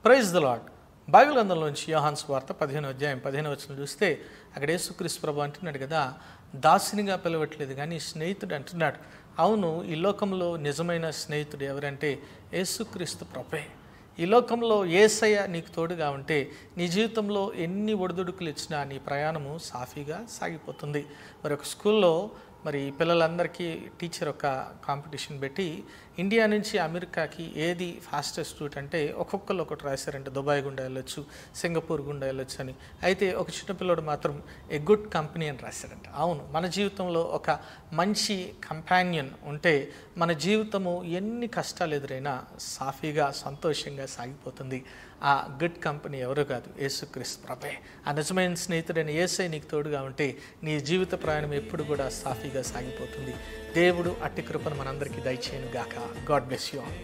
Praise the Lord. Bible గ్రంథంలోంచి యోహాను సువార్త 15వ అధ్యాయం 15వ వచనం చూస్తే అక్కడ యేసుక్రీస్తు ప్రభు అంటున్నాడు కదా, దాసునిగా పిలవట్లేదు కానీ స్నేహితుడు అంటున్నాడు. అవును, ఈ లోకంలో నిజమైన స్నేహితుడు ఎవరంటే యేసుక్రీస్తు ప్రభువే. ఈ లోకంలో యేసయ్య నీకు తోడుగా ఉంటే నీ జీవితంలో ఎన్ని ఒడిదుడుకులు ఇచ్చినా నీ ప్రయాణము సాఫీగా సాగిపోతుంది. మరి ఒక స్కూల్లో పిల్లలందరికీ టీచర్ ఒక కాంపిటీషన్ పెట్టి ఇండియా నుంచి అమెరికాకి ఏది ఫాస్టెస్ట్ రూట్ అంటే ఒక్కొక్కరు ఒకటి రాశారంటే దుబాయ్ గుండా వెళ్ళొచ్చు, సింగపూర్ గుండా వెళ్ళొచ్చు అని. అయితే ఒక చిన్నపిల్లడు మాత్రం ఏ గుడ్ కంపెనీ అని రాశాడంట. అవును, మన జీవితంలో ఒక మంచి కంపానియన్ ఉంటే మన జీవితము ఎన్ని కష్టాలు ఎదురైనా సాఫీగా సంతోషంగా సాగిపోతుంది. ఆ గుడ్ కంపెనీ ఎవరో కాదు, యేసుక్రీస్తు ప్రభువే. ఆ నిజమైన స్నేహితుడైన యేసయ్య నీకు తోడుగా ఉంటే నీ జీవిత ప్రయాణం ఎప్పుడు కూడా సాఫీగా సాగిపోతుంది. దేవుడు అట్టి కృపను మనందరికీ దయచేయను గాక. God bless you all.